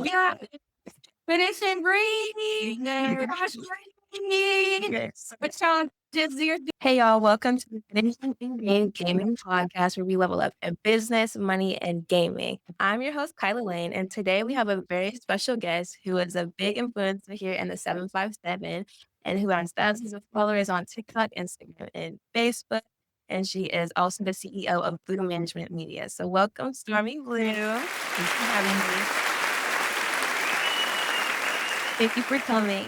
Yeah. Finish and breathe. Which y'all just your Hey y'all, welcome to the Finish and Breathe Gaming Podcast where we level up in business, money, and gaming. I'm your host, Kyla Lane, and today we have a very special guest who is a big influencer here in the 757 and who has thousands of followers on TikTok, Instagram, and Facebook. And she is also the CEO of Blue Management Media. So welcome, Stormy Blue. Thanks for having me. Thank you for coming.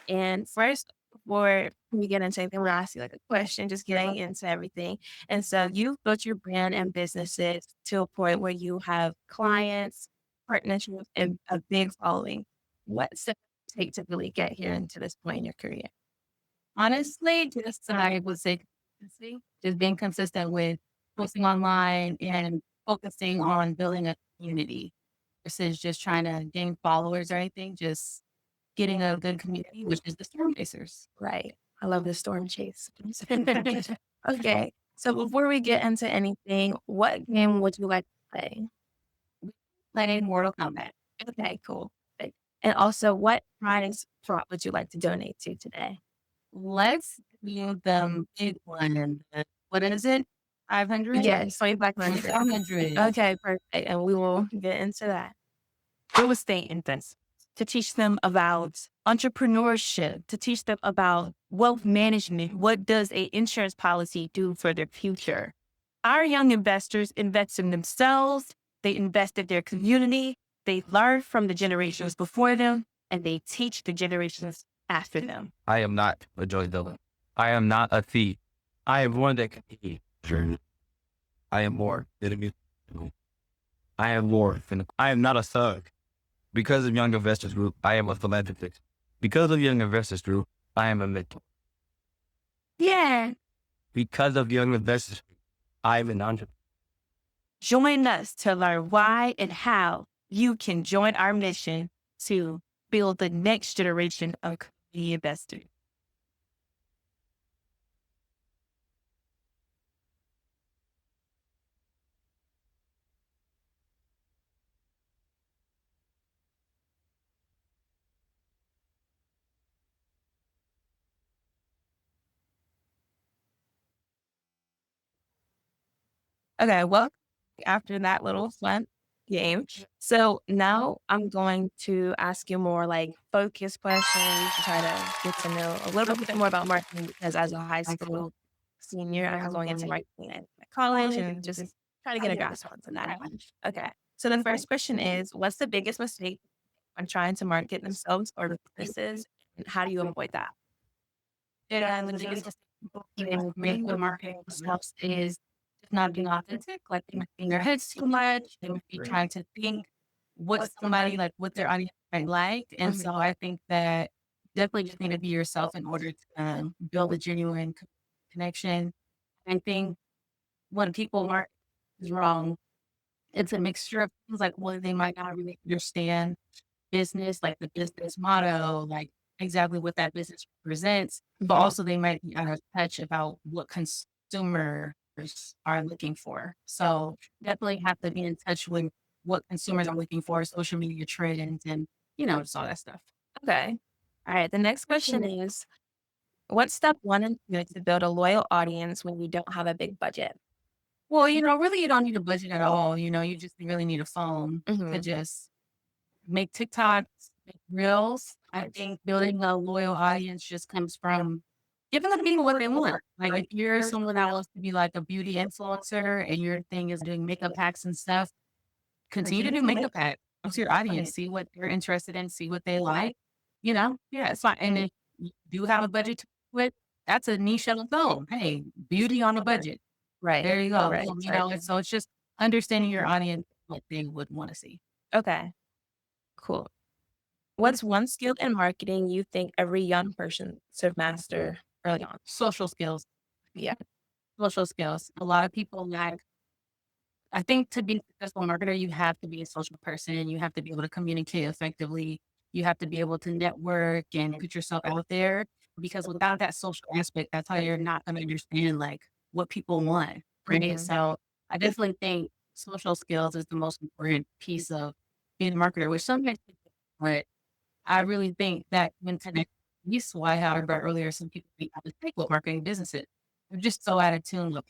And first, before we get into anything, we'll ask you like a question, just getting into everything. And so you've built your brand and businesses to a point where you have clients, partnerships, and a big following. What steps does it take to really get here into this point in your career? Honestly, just I would say consistency, just being consistent with posting online and focusing on building a community versus just trying to gain followers or anything, just getting a good community, which is the Storm Chasers. Right. I love the storm chase. Okay. So before we get into anything, what game would you like to play? Playing Mortal Kombat. Okay, cool. Perfect. And also, what prize prop would you like to donate to today? Let's do the big one. What is it? 500? Yes, 2,500. 500. Okay, perfect. And we will get into that. Real estate investments, to teach them about entrepreneurship, to teach them about wealth management. What does a insurance policy do for their future? Our young investors invest in themselves. They invest in their community. They learn from the generations before them, and they teach the generations after them. I am not a drug dealer. I am not a thief. I am one that can eat. I am more than a music. I am more than I am not a thug. Because of Young Investors Group, I am a philanthropist. Because of Young Investors Group, I am a mentor. Yeah. Because of Young Investors Group, I am an entrepreneur. Join us to learn why and how you can join our mission to build the next generation of community investors. Okay, well, after that little fun game, so now I'm going to ask you more like focused questions to try to get to know a little bit more about marketing because as a high school senior, I'm going into marketing at college and just try to get a grasp on that. Okay, so the first question is, what's the biggest mistake when trying to market themselves or businesses, and how do you avoid that? Yeah, the biggest mistake people can make with marketing themselves is just not being authentic. Like they might be in their heads too much. They might be trying to think what somebody like what their audience might like. And so I think that definitely just need to be yourself in order to build a genuine connection. I think when people market is wrong, it's a mixture of things like well, they might not really understand business, like the business motto, like exactly what that business represents, but also they might be out of touch about what consumers are looking for. So definitely have to be in touch with what consumers are looking for, social media trends, and just all that stuff. Okay. All right. The next question is, what's step one and two to build a loyal audience when you don't have a big budget? Well, really you don't need a budget at all. You just really need a phone to just make TikToks, make reels. I think building a loyal audience just comes from giving the people what they want. Like if you're someone that wants to be like a beauty influencer and your thing is doing makeup hacks and stuff, continue to do makeup hacks. Go to your audience, see what they're interested in, see what they like. Yeah, it's fine. And if you do have a budget to it, that's a niche on its own. Hey, beauty on a budget. Right. There you go. Right. And so it's just understanding your audience, what they would want to see. Okay. Cool. What's one skill in marketing you think every young person should master early on? Social skills. Yeah. Social skills. A lot of people lack. I think to be a successful marketer, you have to be a social person. You have to be able to communicate effectively. You have to be able to network and put yourself out there because without that social aspect, that's how you're not going to understand like what people want. Right. So I definitely think social skills is the most important piece of being a marketer, which sometimes But I really think that when connect piece, why, how I brought earlier, some people be out of sync with marketing businesses. They're just so out of tune with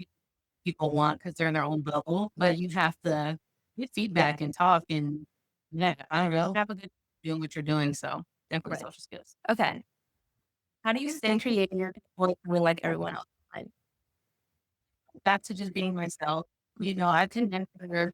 people want because they're in their own bubble. But you have to get feedback and talk and yeah, I don't know, have a good doing what you're doing. So definitely Right. social skills. Okay. How do you stay creative when like everyone else? Like, Back to just being myself. I can never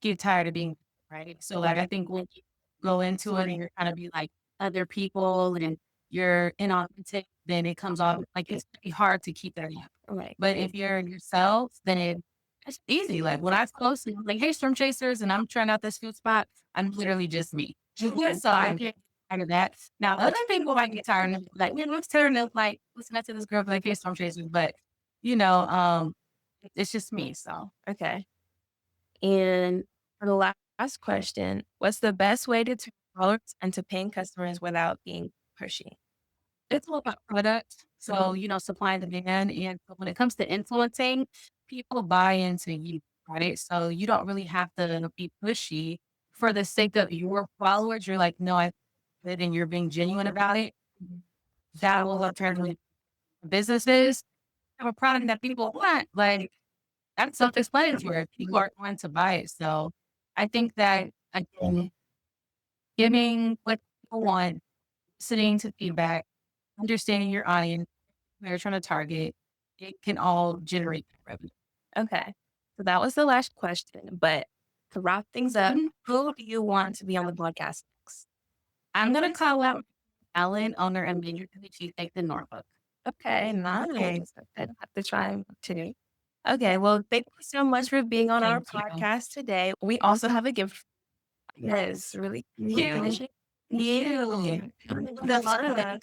get tired of being right. So like I think when you go into it and you're trying to be like other people and you're inauthentic, then it comes off like it's pretty hard to keep that up. right. But if you're yourself, then it's easy. Like when I post like, hey, storm chasers, and I'm trying out this food spot, I'm literally just me. So I get tired of that. Now other people might get tired of like, man, let's turn up like listen to this girl like hey storm chasers. But it's just me. So Okay. And for the last question, what's the best way to turn followers into paying customers without being pushy? it's all about product. So, supply and demand. And so when it comes to influencing, people buy into you, right? So you don't really have to be pushy for the sake of your followers. You're like, no, I did, and you're being genuine about it. That will help turn into businesses. Have a product that people want. Like that's self-explanatory. People are going to buy it. So I think that again, giving what people want, listening to feedback, understanding your audience, who you're trying to target, it can all generate revenue. Okay. So that was the last question. But to wrap things up, who do you want to be on the podcast next? I'm gonna call out Alan, owner and manager of the Cheesecake in Norfolk. Okay, nice. I'd have to try 'em too. Okay, well, thank you so much for being on our Thank you. podcast today. We also have a gift. Yes, really cute. You. The fun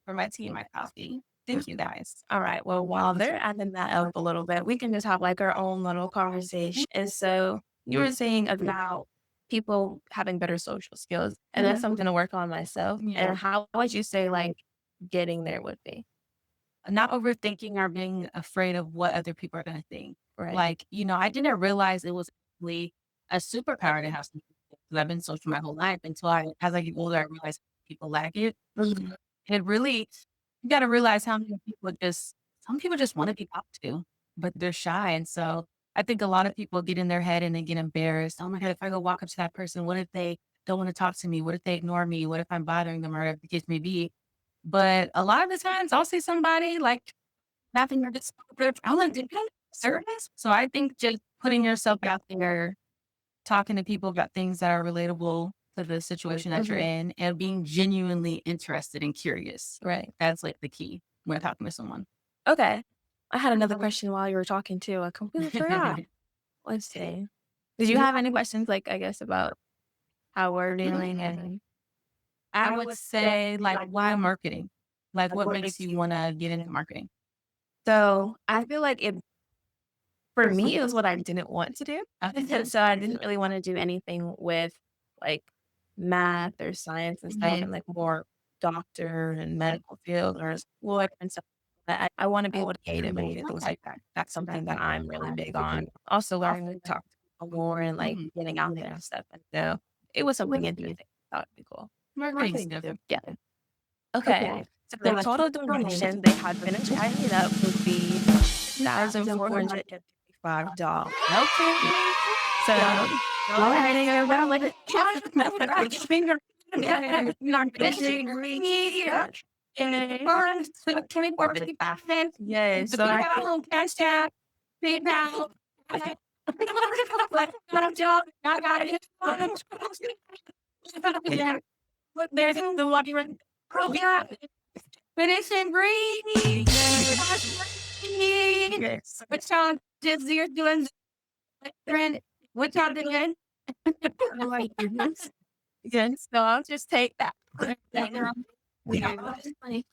for my tea and my coffee. Thank you guys. All right. Well, while they're adding that up a little bit, we can just have like our own little conversation. And so you were saying about people having better social skills, and that's something to work on myself. Yeah. And how would you say like getting there would be? Not overthinking or being afraid of what other people are going to think. Right. Like, I didn't realize it was really a superpower to have because I've been social my whole life until as I get older, I realized people lack it. It really, you got to realize how many some people just want to be talked to, but they're shy. And so I think a lot of people get in their head and they get embarrassed. Oh my God, if I go walk up to that person, what if they don't want to talk to me? What if they ignore me? What if I'm bothering them or whatever the case may be? But a lot of the times I'll see somebody like nothing or just I'm like, did you service? So I think just putting yourself out there, talking to people about things that are relatable to the situation that you're in and being genuinely interested and curious. Right. That's like the key when talking to someone. Okay. I had another question while you were talking too. I completely forgot. Let's see. Did you have any questions, like, I guess, about how we're dealing and I would say like why marketing? Like what makes you want to get into marketing? so I feel like it for me, it was what I didn't want to do. So I didn't really want to do anything with like math or science and stuff and like more doctor and medical field or lawyer and stuff. I want to be able to animate and things like that. That's something that I'm really big on. Also learning to talk to people more and like getting out there and stuff. And so it was something interesting. I thought it'd be cool. Marketing stuff. Yeah. Okay. So the total donation they had finished adding it up would be $1,455. Okay. So go ahead and go around like a finger. And 24.55 yes. So I got cash out, PayPal. But there's the one but it's in green. Yes. Which y'all just you're doing different. What y'all doing? Yes. So I'll just take that.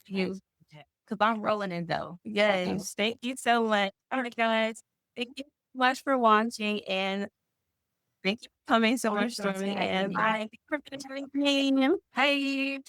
You because I'm rolling in dough. Yes. Thank you so much. All right, guys. Thank you so much for watching and thank you for coming so much, Stormy. And bye. Thank you for tuning in. Hey.